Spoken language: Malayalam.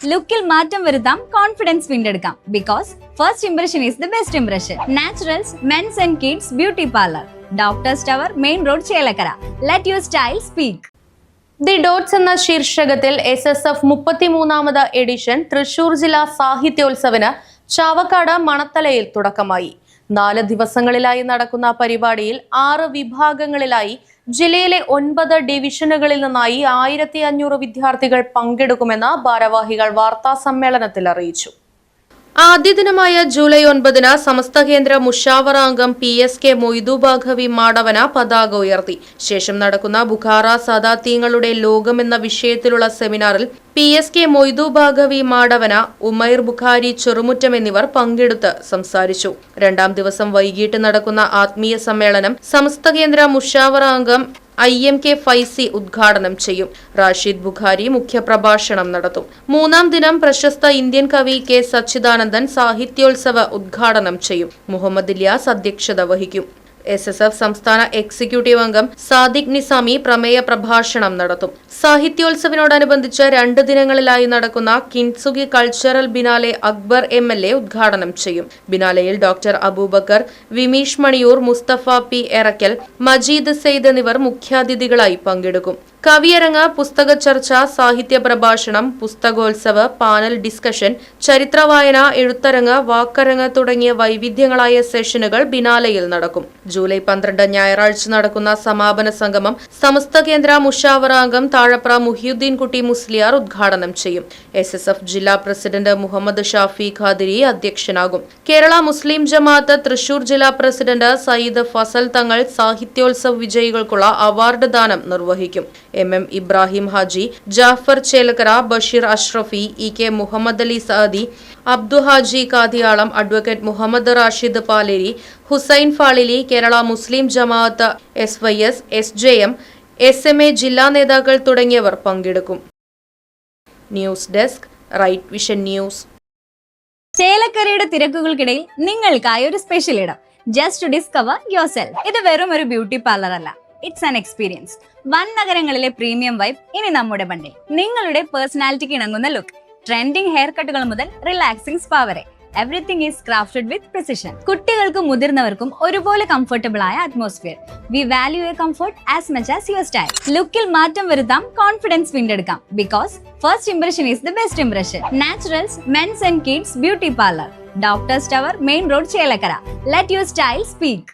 ലുക്കിൽ മാറ്റം വരുത്താം, കോൺഫിഡൻസ് വീണ്ടെടുക്കാം. Because first impression is the best impression. Naturals men's and kids beauty parlour, doctors tower, main road, Chelakkara. Let your style speak. The dots എന്ന ശീർഷകത്തിൽ SSF 33ാമത് എഡിഷൻ തൃശൂർ ജില്ലാ സാഹിത്യോത്സവന് ചാവക്കാട് മണത്തലയിൽ തുടക്കമായി. 4 ദിവസങ്ങളിലായി നടക്കുന്ന പരിപാടിയിൽ 6 വിഭാഗങ്ങളിലായി ജില്ലയിലെ 9 ഡിവിഷനുകളിൽ നിന്നായി 1500 വിദ്യാർത്ഥികൾ പങ്കെടുക്കുമെന്ന് ഭാരവാഹികൾ വാർത്താ സമ്മേളനത്തിൽ അറിയിച്ചു. ആദ്യ ദിനമായ ജൂലൈ 9-ന് സമസ്ത കേന്ദ്ര മുഷാവറ അംഗം PSK മൊയ്തു ബാഘവി മാടവന പതാക ഉയർത്തി. ശേഷം നടക്കുന്ന ബുഖാറ സദാത്യങ്ങളുടെ ലോകം എന്ന വിഷയത്തിലുള്ള സെമിനാറിൽ PSK മൊയ്തു ബാഘവി മാടവന, ഉമൈർ ബുഖാരി ചെറുമുറ്റം എന്നിവർ പങ്കെടുത്ത് സംസാരിച്ചു. 2ാം ദിവസം വൈകിട്ട് നടക്കുന്ന ആത്മീയ സമ്മേളനം സമസ്ത കേന്ദ്ര മുഷാവറ അംഗം IMK ഫൈസി ഉദ്ഘാടനം ചെയ്യും. റാഷിദ് ബുഖാരി മുഖ്യപ്രഭാഷണം നടത്തും. 3ാം ദിനം പ്രശസ്ത ഇന്ത്യൻ കവി K സച്ചിദാനന്ദൻ സാഹിത്യോത്സവ ഉദ്ഘാടനം ചെയ്യും. മുഹമ്മദ് ഇല്യാസ് അധ്യക്ഷത വഹിക്കും. SSF സംസ്ഥാന എക്സിക്യൂട്ടീവ് അംഗം സാദിഖ് നിസാമി പ്രമേയ പ്രഭാഷണം നടത്തും. സാഹിത്യോത്സവിനോടനുബന്ധിച്ച് 2 ദിനങ്ങളിലായി നടക്കുന്ന കിൻസുഗി കൾച്ചറൽ ബിനാലെ അക്ബർ MLA ഉദ്ഘാടനം ചെയ്യും. ബിനാലയിൽ ഡോക്ടർ അബൂബക്കർ, വിമീഷ് മണിയൂർ, മുസ്തഫ P എറക്കൽ, മജീദ് സെയ്ദ് എന്നിവർ മുഖ്യാതിഥികളായി പങ്കെടുക്കും. കവിയരങ്ങ്, പുസ്തക ചർച്ച, സാഹിത്യ പ്രഭാഷണം, പുസ്തകോത്സവ, പാനൽ ഡിസ്കഷൻ, ചരിത്രവായന, എഴുത്തരങ്ങ്, വാക്കരങ്ങ് തുടങ്ങിയ വൈവിധ്യങ്ങളായ സെഷനുകൾ ബിനാലയിൽ നടക്കും. ജൂലൈ 12 ഞായറാഴ്ച നടക്കുന്ന സമാപന സംഗമം സമസ്ത കേന്ദ്ര മുഷാവറ അംഗം താഴപ്ര മുഹിയുദ്ദീൻ കുട്ടി മുസ്ലിയാർ ഉദ്ഘാടനം ചെയ്യും. SSF ജില്ലാ പ്രസിഡന്റ് മുഹമ്മദ് ഷാഫി ഖാദിരി അധ്യക്ഷനാകും. കേരള മുസ്ലിം ജമാഅത്ത് തൃശൂർ ജില്ലാ പ്രസിഡന്റ് സയ്യിദ് ഫസൽ തങ്ങൾ സാഹിത്യോത്സവ വിജയികൾക്കുള്ള അവാർഡ് ദാനം നിർവഹിക്കും. MM Ibrahim Haji, Jafar Chelakkara, Basheer Ashrafi, EK Muhammad Ali Saadi, Abdu Haji Kadiyalam, advocate Muhammad Rashid Paleri, Hussain Fazili, Kerala Muslim Jamaath SYS, SJM, SMA ജില്ലാ നേതാക്കൾ തുടങ്ങിയവർ പങ്കെടുക്കും. News desk, right vision news. ചേലക്കരയുടെ തിരക്കുകൾക്കിടയിൽ നിങ്ങൾക്കായി ഒരു സ്പെഷ്യൽ ഇടം. Just to discover yourself. ഇത് വെറും ഒരു ബ്യൂട്ടി പാർലർ അല്ല, ഇറ്റ്സ് ആൻ എക്സ്പീരിയൻസ്. വൻ നഗരങ്ങളിലെ പ്രീമിയം വൈബ് ഇനി നമ്മുടെ ബണ്ടിൽ. നിങ്ങളുടെ പേഴ്സണാലിറ്റിക്ക് ഇണങ്ങുന്ന ലുക്ക്, ട്രെൻഡിംഗ് ഹെയർ കട്ടുകൾ മുതൽ റിലാക്സിംഗ് സ്പാ വരെ, everything is crafted with precision. കുട്ടികൾക്കും മുതിർന്നവർക്കും ഒരുപോലെ കംഫർട്ടബിൾ ആയ atmosphere. We value your comfort as much as your style. ലുക്കിൽ മാറ്റം വരുത്താം, കോൺഫിഡൻസ് വീണ്ടെടുക്കാം. Because first impression is the best impression. Naturals men's and kids beauty parlour, doctors tower, main road, Chelakkara. Let your style speak.